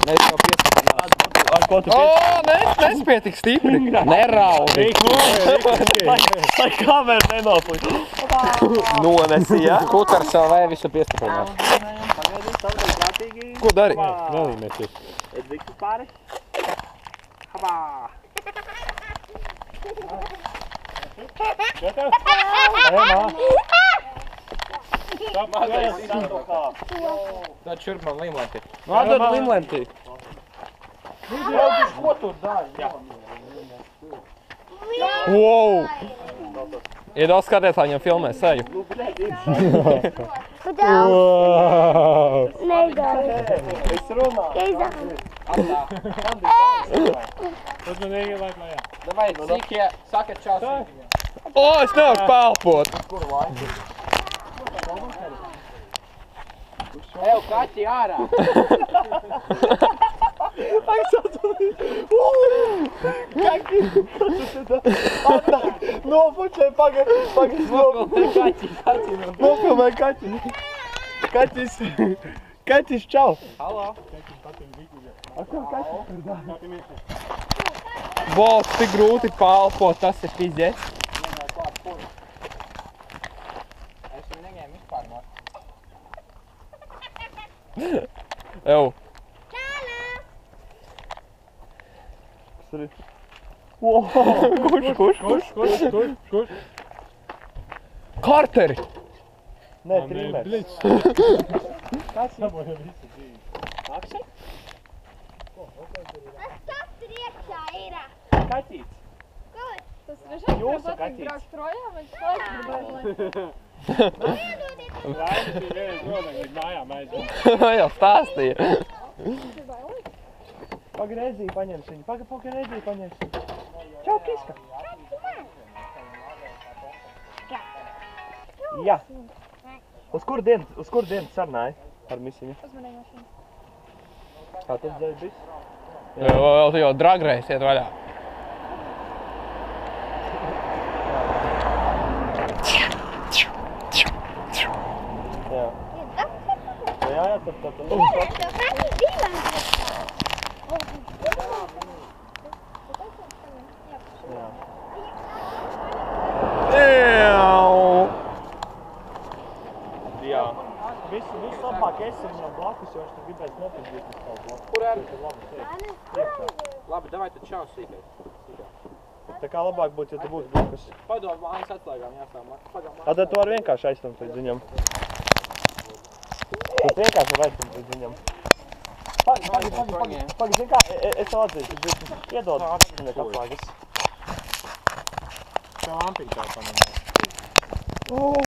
Mēs jau piestiprinām. Ar ko tu Nespēj tik stipri. Neraudi. Lai kamera nenoflīt. Nonesi, ja? Kutars savu vai visu piestiprinās. Ko dari? Nelīmēties. Es viktu pāri. Habā! Dod šurp man limlenti. Nādod limlentī. Ko tur dari? Wow! Iedos skaties, lai viņam filmē seju. Nedari. Es runāju. Tad man iegādāt lejā. Davai, sīkie, sakat čau sīkie. O, es nevaru pelpot. Kur laiku? Ev, kaķi ārā. Nopučē, pagaid. Nofilmē kaķi. Kaķis, čau. Halo. A kur kaķis tur dara? Bols, tik grūti pelpot, tas ir pizdzēs. Es viņu neņēmu vispār no. Ev. Kurš? Karteri! Nē, trimers. Kas saboja visu dzīvi? Aksi? Tas tur iekšā ir. Kaķīts. Tas trešais Jūsu patīk kaķītis. braukt projām, viņš laiks gribētu. Rainis ir vienreiz nodagļ mājām aizvien. Jau stāstīja. Pagaidēji paņems viņu. Pagaidēji paņems viņu. Čau, Kiska. Jā. Uz kur dienu sarunāji ar misiņu? Uz manēju mašīnu. Kā tad dzēj bis? Vēl tu jau dragreis iet vaļā. Jā. Jā, tad. Jā. Visu labāk esi viņam blakus, jo viņš tur gribēs nopildīt uz tavu blakus. Kur ar? Priekšā. Labi, davai tad čau sīkais. Tā kā labāk būtu, ja tu būtu blakus. Padod mājas atslēgām jāstāv. A, tad tu vari vienkārši aizstumt līdz viņam. Tu vienkārši vari aizstumt līdz viņam. Pagaid, zini kā, es tev atzīšu, iedod viņam atslēgas. Tā lampiņa tev pamanīja.